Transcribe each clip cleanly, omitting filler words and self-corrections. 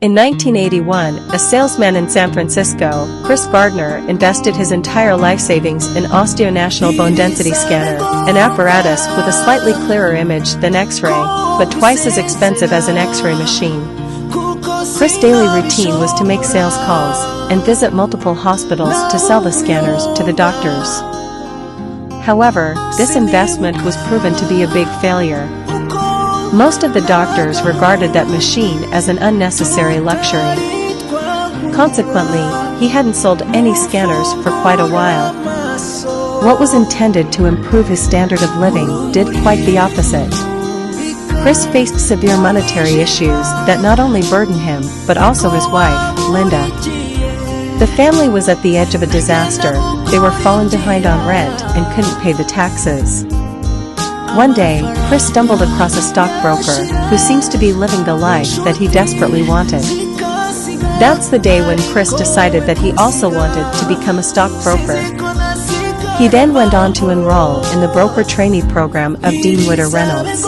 In 1981, a salesman in San Francisco, Chris Gardner, invested his entire life savings in National Bone Density Scanner, an apparatus with a slightly clearer image than X-ray, but twice as expensive as an X-ray machine. Chris' daily routine was to make sales calls and visit multiple hospitals to sell the scanners to the doctors. However, this investment was proven to be a big failure. Most of the doctors regarded that machine as an unnecessary luxury. Consequently, he hadn't sold any scanners for quite a while. What was intended to improve his standard of living did quite the opposite. Chris faced severe monetary issues that not only burdened him, but also his wife, Linda. The family was at the edge of a disaster. They were falling behind on rent and couldn't pay the taxes. One day, Chris stumbled across a stockbroker who seems to be living the life that he desperately wanted. That's the day when Chris decided that he also wanted to become a stockbroker. He then went on to enroll in the broker trainee program of Dean Witter Reynolds.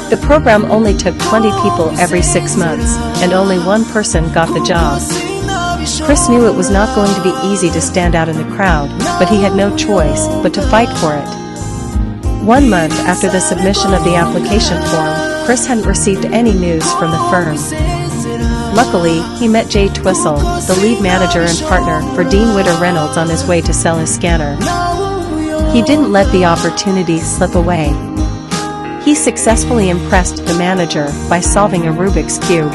The program only took 20 people every 6 months, and only one person got the job. Chris knew it was not going to be easy to stand out in the crowd, but he had no choice but to fight for it. 1 month after the submission of the application form, Chris hadn't received any news from the firm. Luckily, he met Jay Twistle, the lead manager and partner for Dean Witter Reynolds, on his way to sell his scanner. He didn't let the opportunity slip away. He successfully impressed the manager by solving a Rubik's Cube.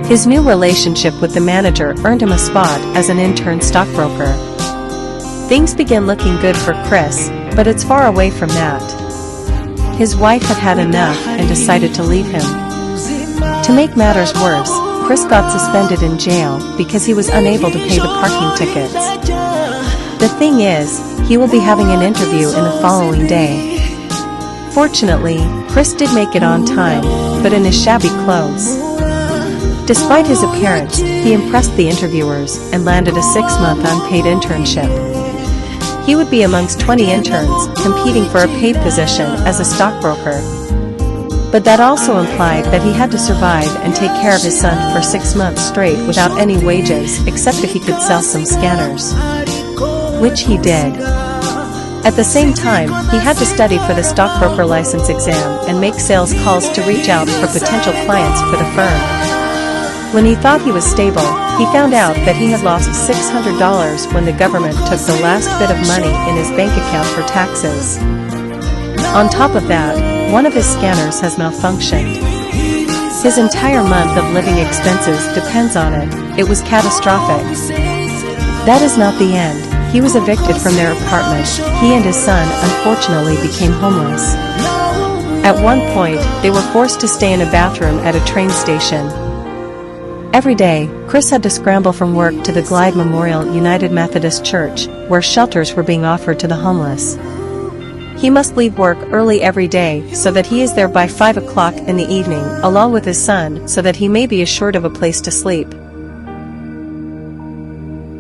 His new relationship with the manager earned him a spot as an intern stockbroker. Things began looking good for Chris, but it's far away from that. His wife had had enough and decided to leave him. To make matters worse, Chris got suspended in jail because he was unable to pay the parking tickets. The thing is, he will be having an interview in the following day. Fortunately, Chris did make it on time, but in his shabby clothes. Despite his appearance, he impressed the interviewers and landed a 6-month unpaid internship. He would be amongst 20 interns competing for a paid position as a stockbroker. But that also implied that he had to survive and take care of his son for 6 months straight without any wages except if he could sell some scanners. Which he did. At the same time, he had to study for the stockbroker license exam and make sales calls to reach out for potential clients for the firm. When he thought he was stable, he found out that he had lost $600 when the government took the last bit of money in his bank account for taxes. On top of that, one of his scanners has malfunctioned. His entire month of living expenses depends on it. It was catastrophic. That is not the end. He was evicted from their apartment. He and his son unfortunately became homeless. At one point, they were forced to stay in a bathroom at a train station. Every day, Chris had to scramble from work to the Glide Memorial United Methodist Church, where shelters were being offered to the homeless. He must leave work early every day so that he is there by 5 o'clock in the evening, along with his son, so that he may be assured of a place to sleep.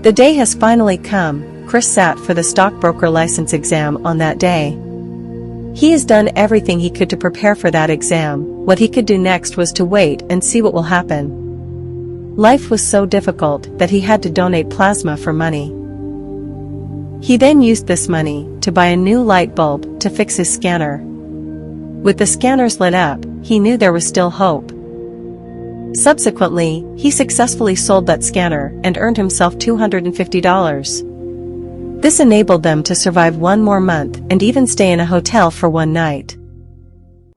The day has finally come. Chris sat for the stockbroker license exam on that day. He has done everything he could to prepare for that exam. What he could do next was to wait and see what will happen. Life was so difficult that he had to donate plasma for money. He then used this money to buy a new light bulb to fix his scanner. With the scanners lit up, he knew there was still hope. Subsequently, he successfully sold that scanner and earned himself $250. This enabled them to survive 1 more month and even stay in a hotel for 1 night.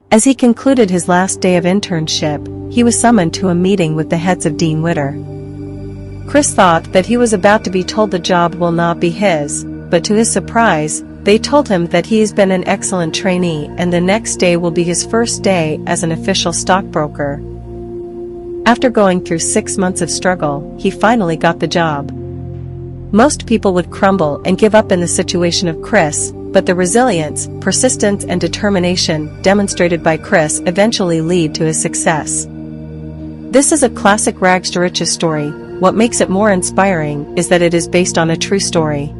As he concluded his last day of internship, he was summoned to a meeting with the heads of Dean Witter. Chris thought that he was about to be told the job will not be his, but to his surprise, they told him that he has been an excellent trainee and the next day will be his first day as an official stockbroker. After going through 6 months of struggle, he finally got the job. Most people would crumble and give up in the situation of Chris, but the resilience, persistence and determination demonstrated by Chris eventually lead to his success. This is a classic rags to riches story. What makes it more inspiring is that it is based on a true story.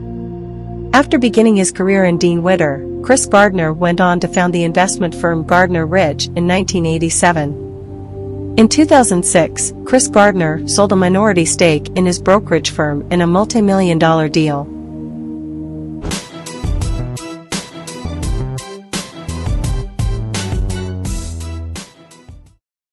After beginning his career in Dean Witter, Chris Gardner went on to found the investment firm Gardner Ridge in 1987. In 2006, Chris Gardner sold a minority stake in his brokerage firm in a multi-million-dollar deal.